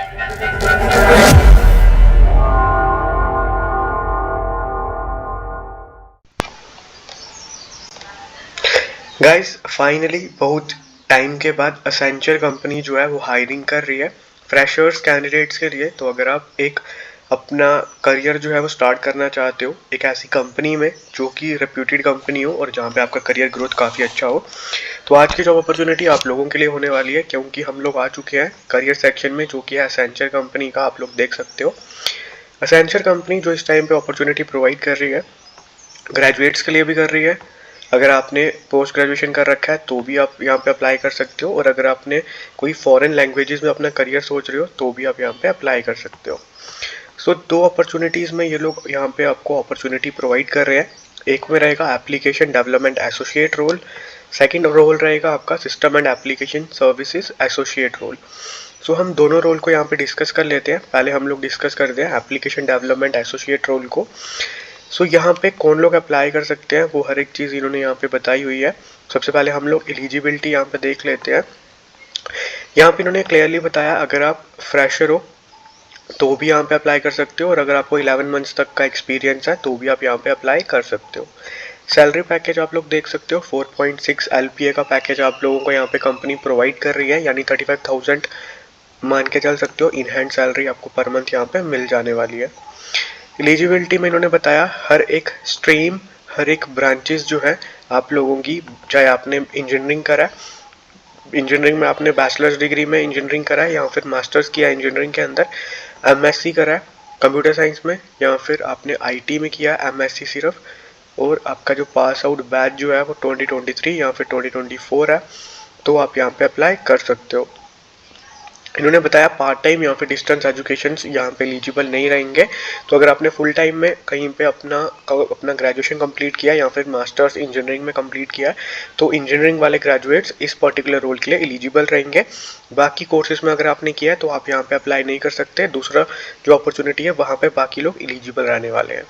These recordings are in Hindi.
गाइस फाइनली बहुत टाइम के बाद एसेंचर कंपनी जो है वो हायरिंग कर रही है फ्रेशर्स कैंडिडेट्स के लिए। तो अगर आप एक अपना करियर जो है वो स्टार्ट करना चाहते हो एक ऐसी कंपनी में जो कि रेप्यूटेड कंपनी हो और जहाँ पे आपका करियर ग्रोथ काफ़ी अच्छा हो, तो आज की जॉब अपॉर्चुनिटी आप लोगों के लिए होने वाली है, क्योंकि हम लोग आ चुके हैं करियर सेक्शन में जो कि है एसेंचर कंपनी का। आप लोग देख सकते हो एसेंचर कंपनी जो इस टाइम पे अपॉर्चुनिटी प्रोवाइड कर रही है ग्रेजुएट्स के लिए भी कर रही है। अगर आपने पोस्ट ग्रेजुएशन कर रखा है तो भी आप यहाँ पे अप्लाई कर सकते हो, और अगर आपने कोई फॉरेन लैंग्वेजेस में अपना करियर सोच रहे हो तो भी आप यहाँ पे अप्लाई कर सकते हो। सो दो अपॉर्चुनिटीज़ में ये लोग यहाँ पे आपको अपॉर्चुनिटी प्रोवाइड कर रहे हैं। एक में रहेगा application development associate role, second role रहेगा आपका system and application services associate role. So हम दोनों रोल को यहाँ पे डिस्कस कर लेते हैं। पहले हम लोग डिस्कस करते हैं एप्लीकेशन डेवलपमेंट एसोसिएट रोल को। सो यहाँ पे कौन लोग अप्लाई कर सकते हैं वो हर एक चीज़ इन्होंने यहाँ पे बताई हुई है। सबसे पहले हम लोग एलिजिबिलिटी यहाँ पे देख लेते हैं। यहाँ पे इन्होंने क्लियरली बताया अगर आप फ्रेशर हो तो भी यहाँ पे अप्लाई कर सकते हो, और अगर आपको 11 मंथ्स तक का एक्सपीरियंस है तो भी आप यहाँ पे अप्लाई कर सकते हो। सैलरी पैकेज आप लोग देख सकते हो 4.6 LPA का पैकेज आप लोगों को यहाँ पे कंपनी प्रोवाइड कर रही है, यानी 35,000 मान के चल सकते हो इन हैंड सैलरी आपको पर मंथ यहाँ पे मिल जाने वाली है। एलिजिबिलिटी में इन्होंने बताया हर एक स्ट्रीम हर एक ब्रांचेस जो है आप लोगों की, चाहे आपने इंजीनियरिंग करा है, इंजीनियरिंग में आपने बैचलर्स डिग्री में इंजीनियरिंग करा है या फिर मास्टर्स किया इंजीनियरिंग के अंदर, MSc करा है कंप्यूटर साइंस में, या फिर आपने IT में किया MSc सिर्फ, और आपका जो पास आउट बैच जो है वो 2023 या फिर 2024 है, तो आप यहाँ पे अप्लाई कर सकते हो। इन्होंने बताया पार्ट टाइम या फिर डिस्टेंस एजुकेशन यहाँ पे एलिजिबल नहीं रहेंगे। तो अगर आपने फुल टाइम में कहीं पे अपना ग्रेजुएशन कंप्लीट किया या फिर मास्टर्स इंजीनियरिंग में कंप्लीट किया तो इंजीनियरिंग वाले ग्रेजुएट्स इस पर्टिकुलर रोल के लिए एलिजिबल रहेंगे। बाकी कोर्सेज में अगर आपने किया है तो आप यहाँ पे अप्लाई नहीं कर सकते। दूसरा जो अपॉर्चुनिटी है वहाँ पे बाकी लोग एलिजिबल रहने वाले हैं।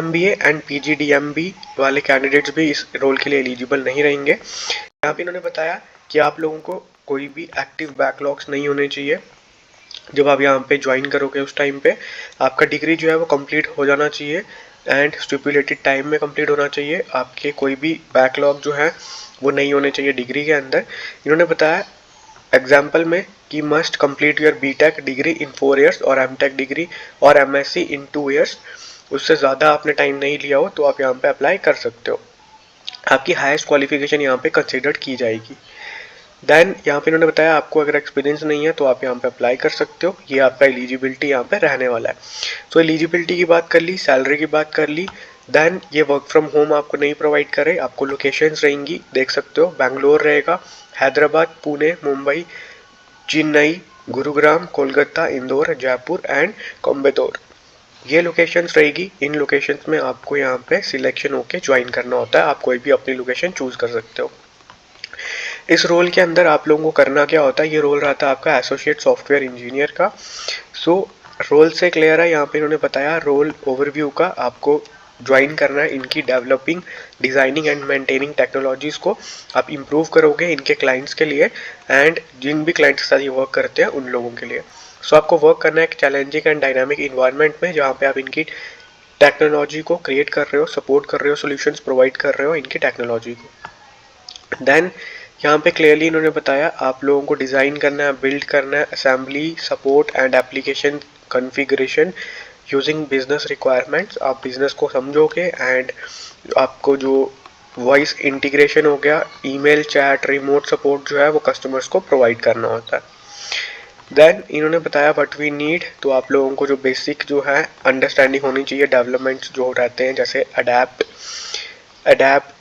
MBA एंड PGDMB वाले कैंडिडेट्स भी इस रोल के लिए एलिजिबल नहीं रहेंगे। यहाँ पे इन्होंने बताया कि आप लोगों को कोई भी एक्टिव बैकलॉग्स नहीं होने चाहिए। जब आप यहाँ पे ज्वाइन करोगे उस टाइम पे आपका डिग्री जो है वो कंप्लीट हो जाना चाहिए एंड स्टिपुलेटेड टाइम में कंप्लीट होना चाहिए। आपके कोई भी बैकलॉग जो है वो नहीं होने चाहिए डिग्री के अंदर। इन्होंने बताया एग्जाम्पल में कि must complete your BTech degree in 4 years और MTech डिग्री और MSc इन 2 years। उससे ज़्यादा आपने टाइम नहीं लिया हो तो आप यहाँ पे अप्लाई कर सकते हो। आपकी हाईएस्ट क्वालिफिकेशन यहाँ पे कंसिडर की जाएगी। देन यहाँ पे इन्होंने बताया आपको अगर एक्सपीरियंस नहीं है तो आप यहाँ पे अप्लाई कर सकते हो। ये आपका एलिजिबिलिटी यहाँ पे रहने वाला है। तो एलिजिबिलिटी की बात कर ली, सैलरी की बात कर ली। देन ये वर्क फ्रॉम होम आपको नहीं प्रोवाइड करे, आपको लोकेशंस रहेंगी देख सकते हो। बैंगलोर रहेगा, हैदराबाद, पुणे, मुंबई, चेन्नई, गुरुग्राम, कोलकाता, इंदौर, जयपुर एंड कोयम्बटूर, ये लोकेशंस रहेगी। इन लोकेशंस में आपको यहाँ पे सिलेक्शन होके ज्वाइन करना होता है। आप कोई भी अपनी लोकेशन चूज कर सकते हो। इस रोल के अंदर आप लोगों को करना क्या होता है, ये रोल रहता है आपका एसोसिएट सॉफ्टवेयर इंजीनियर का। सो रोल से क्लियर है, यहाँ पे इन्होंने बताया रोल ओवरव्यू का आपको ज्वाइन करना है इनकी developing, designing and maintaining technologies को आप इम्प्रूव करोगे इनके क्लाइंट्स के लिए एंड जिन भी क्लाइंट्स के साथ ये वर्क करते हैं उन लोगों के लिए। सो आपको वर्क करना है एक चैलेंजिंग एंड डायनामिक इन्वायरमेंट में जहाँ पे आप इनकी टेक्नोलॉजी को क्रिएट कर रहे हो, सपोर्ट कर रहे हो, सोल्यूशंस प्रोवाइड कर रहे हो इनकी टेक्नोलॉजी को। देन यहाँ पे क्लियरली इन्होंने बताया आप लोगों को डिज़ाइन करना है, बिल्ड करना है assembly, support and application configuration using business requirements. आप बिजनेस को समझोगे एंड आपको जो वॉइस इंटीग्रेशन हो गया, ईमेल, चैट, रिमोट सपोर्ट जो है वो कस्टमर्स को प्रोवाइड करना होता है। देन इन्होंने बताया व्हाट वी नीड, तो आप लोगों को जो बेसिक जो है अंडरस्टैंडिंग होनी चाहिए डेवलपमेंट्स जो रहते हैं, जैसे अडेप्ट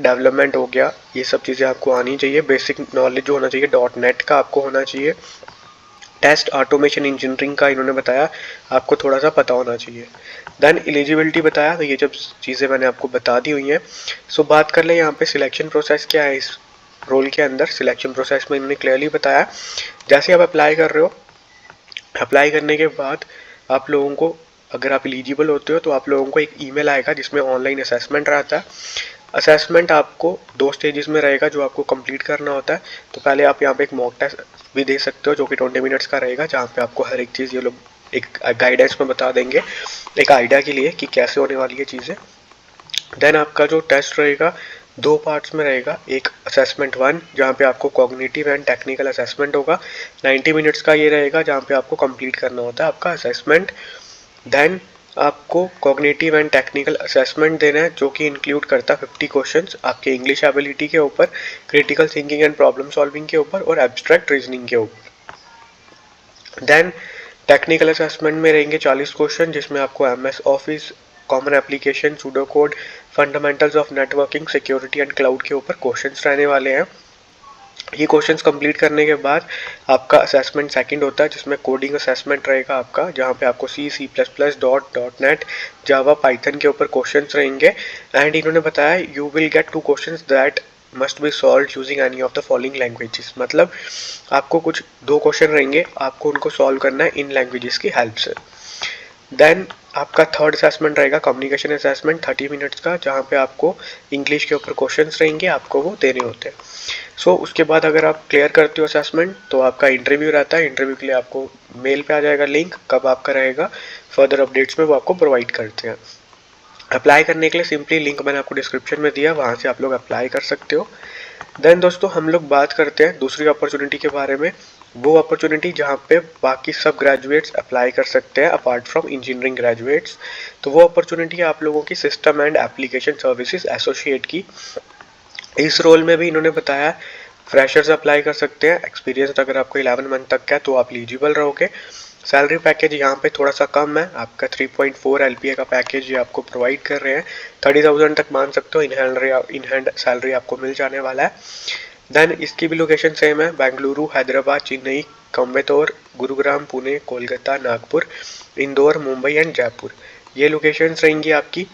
डेवलपमेंट हो गया, ये सब चीज़ें आपको आनी चाहिए। बेसिक नॉलेज जो होना चाहिए .NET का आपको होना चाहिए। टेस्ट ऑटोमेशन इंजीनियरिंग का इन्होंने बताया आपको थोड़ा सा पता होना चाहिए। देन एलिजिबिलिटी बताया, तो ये जब चीज़ें मैंने आपको बता दी हुई हैं। सो बात कर ले यहाँ पे सिलेक्शन प्रोसेस क्या है इस रोल के अंदर। सिलेक्शन प्रोसेस में इन्होंने क्लियरली बताया जैसे आप अप्लाई कर रहे हो, अप्लाई करने के बाद आप लोगों को, अगर आप एलिजिबल होते हो तो आप लोगों को एक ईमेल आएगा जिसमें ऑनलाइन असेसमेंट रहता है। असेसमेंट आपको 2 स्टेजेस में रहेगा जो आपको कंप्लीट करना होता है। तो पहले आप यहाँ पे एक मॉक टेस्ट भी दे सकते हो जो कि 20 मिनट्स का रहेगा, जहाँ पे आपको हर एक चीज़ ये लोग एक गाइडेंस में बता देंगे एक आइडिया के लिए कि कैसे होने वाली है चीज़ें। देन आपका जो टेस्ट रहेगा 2 पार्ट्स में रहेगा। एक असेसमेंट 1 जहाँ पे आपको कॉग्निटिव एंड टेक्निकल असेसमेंट होगा, 90 मिनट्स का ये रहेगा जहाँ पे आपको कंप्लीट करना होता है आपका असेसमेंट। देन आपको कॉग्निटिव एंड टेक्निकल असेसमेंट देना है जो कि इंक्लूड करता है 50 क्वेश्चंस आपके इंग्लिश एबिलिटी के ऊपर, critical thinking and problem solving के ऊपर और एब्स्ट्रैक्ट रीजनिंग के ऊपर। देन टेक्निकल असेसमेंट में रहेंगे 40 क्वेश्चन जिसमें आपको MS office, common application, pseudo code, fundamentals of networking, security and cloud के ऊपर क्वेश्चंस रहने वाले हैं। ये क्वेश्चंस कंप्लीट करने के बाद आपका असेसमेंट सेकंड होता है जिसमें कोडिंग असेसमेंट रहेगा आपका, जहाँ पे आपको C++, .NET, जावा, पाइथन के ऊपर क्वेश्चंस रहेंगे। एंड इन्होंने बताया you will get 2 questions that must be solve using any of the following languages. मतलब आपको कुछ 2 क्वेश्चन रहेंगे, आपको उनको सॉल्व करना है इन लैंग्वेजेस की हेल्प से। देन आपका थर्ड असेसमेंट रहेगा कम्युनिकेशन असेसमेंट 30 मिनट्स का, जहाँ पे आपको इंग्लिश के ऊपर क्वेश्चंस रहेंगे, आपको वो देने होते हैं। सो उसके बाद अगर आप क्लियर करते हो असेसमेंट तो आपका इंटरव्यू रहता है। इंटरव्यू के लिए आपको मेल पे आ जाएगा लिंक, कब आपका रहेगा फर्दर अपडेट्स में वो आपको प्रोवाइड करते हैं। अप्लाई करने के लिए सिंपली लिंक मैंने आपको डिस्क्रिप्शन में दिया, वहाँ से आप लोग अप्लाई कर सकते हो। देन दोस्तों हम लोग बात करते हैं दूसरी अपॉर्चुनिटी के बारे में, वो अपॉर्चुनिटी जहाँ पे बाकी सब ग्रेजुएट्स अप्लाई कर सकते हैं अपार्ट फ्रॉम इंजीनियरिंग ग्रेजुएट्स। तो वो अपॉर्चुनिटी है आप लोगों की system and application services associate की। इस रोल में भी इन्होंने बताया फ्रेशर्स अप्लाई कर सकते हैं, एक्सपीरियंस अगर आपको 11 मंथ तक का है तो आप एलिजिबल रहोगे। सैलरी पैकेज यहाँ पे थोड़ा सा कम है, आपका 3.4 LPA का पैकेज ये आपको प्रोवाइड कर रहे हैं। 30,000 तक मान सकते हो इन हैंड सैलरी आपको मिल जाने वाला है। देन इसकी भी लोकेशन सेम है, बेंगलुरु, हैदराबाद, चेन्नई, कोयम्बटूर, गुरुग्राम, पुणे, कोलकाता, नागपुर, इंदौर, मुंबई एंड जयपुर, ये लोकेशंस रहेंगी आपकी।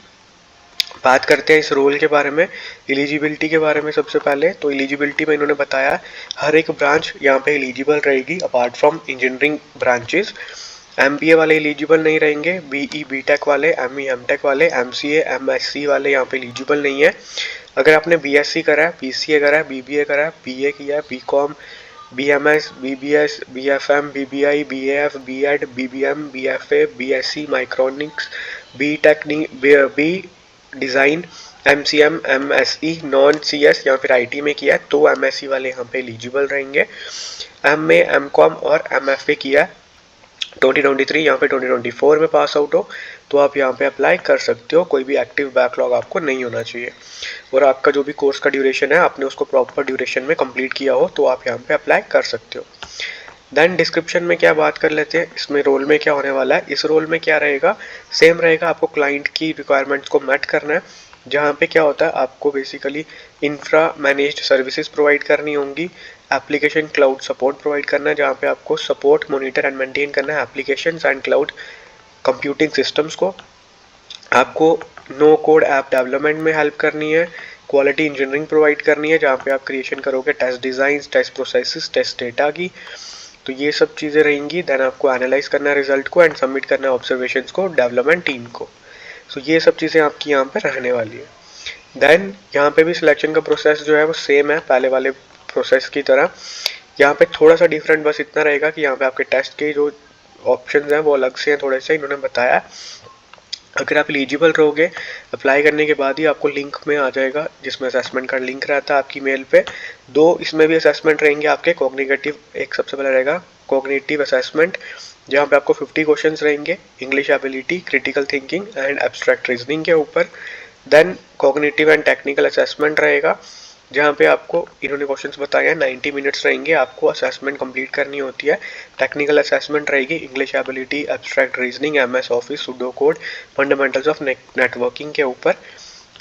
बात करते हैं इस रोल के बारे में, एलिजिबिलिटी के बारे में। सबसे पहले तो एलिजिबिलिटी में इन्होंने बताया हर एक ब्रांच यहाँ पे एलिजिबल रहेगी apart from engineering branches. MBA वाले एलिजिबल नहीं रहेंगे, BE BTech वाले, ME MTech वाले, MCA MSc वाले यहाँ पे एलिजिबल नहीं है। अगर आपने BSc करा है, BCA करा है, BBA करा है, BA किया है, BCom, BMS, BBS, BFM, BBI, BAF, BEd, BBM, BFA, BSc माइक्रोनिक्स, B design, MCM, MSE, non CS या फिर IT में किया है तो MSc वाले यहाँ पे एलिजिबल रहेंगे। MA, MCom और MFA किया है 2023 यहाँ पे 2024 में पास आउट हो तो आप यहाँ पे अप्लाई कर सकते हो। कोई भी एक्टिव बैकलॉग आपको नहीं होना चाहिए और आपका जो भी कोर्स का ड्यूरेशन है आपने उसको प्रॉपर ड्यूरेशन में कंप्लीट किया हो तो आप यहाँ पे अप्लाई कर सकते हो। देन डिस्क्रिप्शन में क्या बात कर लेते हैं, इसमें रोल में क्या होने वाला है। इस रोल में क्या रहेगा, सेम रहेगा, आपको क्लाइंट की रिक्वायरमेंट्स को मैट करना है। जहाँ पे क्या होता है आपको basically infra managed services provide करनी होंगी, एप्लीकेशन क्लाउड सपोर्ट प्रोवाइड करना है, जहाँ पे आपको सपोर्ट, मॉनिटर एंड मेंटेन करना है applications and cloud computing systems को। आपको नो कोड ऐप डेवलपमेंट में हेल्प करनी है, क्वालिटी इंजीनियरिंग प्रोवाइड करनी है जहाँ पे आप क्रिएशन करोगे test design, test processes, test data की। तो ये सब चीज़ें रहेंगी। देन आपको एनालाइज करना है रिजल्ट को एंड सबमिट करना है ऑब्जर्वेशंस को डेवलपमेंट टीम को। सो ये सब चीज़ें आपकी यहाँ पे रहने वाली है। देन यहाँ पे भी सिलेक्शन का प्रोसेस जो है वो सेम है पहले वाले प्रोसेस की तरह। यहाँ पे थोड़ा सा डिफरेंट बस इतना रहेगा कि यहाँ पे आपके टेस्ट के जो ऑप्शंस हैं वो अलग से हैं थोड़े से, इन्होंने बताया। अगर आप एलिजिबल रहोगे अप्लाई करने के बाद ही आपको लिंक में आ जाएगा जिसमें असेसमेंट का लिंक रहता है आपकी मेल पे। 2 इसमें भी असेसमेंट रहेंगे आपके कॉग्निटिव, एक सबसे पहले रहेगा कॉग्निटिव असेसमेंट जहाँ पे आपको 50 क्वेश्चंस रहेंगे English ability, critical thinking and abstract reasoning के ऊपर। Then cognitive and technical assessment रहेगा जहाँ पे आपको इन्होंने क्वेश्चंस बताए हैं 90 मिनट्स रहेंगे, आपको असेसमेंट कंप्लीट करनी होती है। टेक्निकल असेसमेंट रहेगी English ability, abstract reasoning, MS office, pseudo code, fundamentals of networking के ऊपर।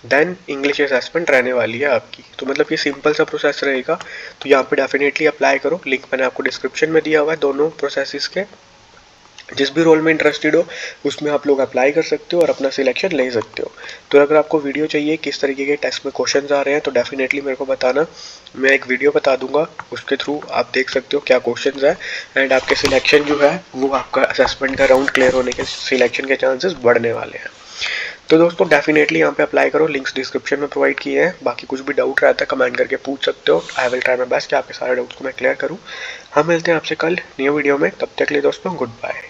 देन इंग्लिश असेसमेंट रहने वाली है आपकी। तो मतलब ये सिंपल सा प्रोसेस रहेगा, तो यहाँ पे डेफिनेटली अप्लाई करो। लिंक मैंने आपको डिस्क्रिप्शन में दिया हुआ है दोनों प्रोसेसेस के। जिस भी रोल में इंटरेस्टेड हो उसमें आप लोग अप्लाई कर सकते हो और अपना सिलेक्शन ले सकते हो। तो अगर आपको वीडियो चाहिए किस तरीके के टेस्ट में क्वेश्चंस आ रहे हैं तो डेफिनेटली मेरे को बताना, मैं एक वीडियो बता दूंगा, उसके थ्रू आप देख सकते हो क्या क्वेश्चंस है एंड आपके सिलेक्शन जो है वो आपका असेसमेंट का राउंड क्लियर होने के सिलेक्शन के चांसेस बढ़ने वाले हैं। तो दोस्तों डेफिनेटली यहाँ पे अप्लाई करो, लिंक्स डिस्क्रिप्शन में प्रोवाइड किए हैं। बाकी कुछ भी डाउट रहता है कमेंट करके पूछ सकते हो। I will try my best कि आपके सारे डाउट्स को मैं क्लियर करूँ। हम मिलते हैं आपसे कल न्यू वीडियो में, तब तक के लिए दोस्तों गुड बाय।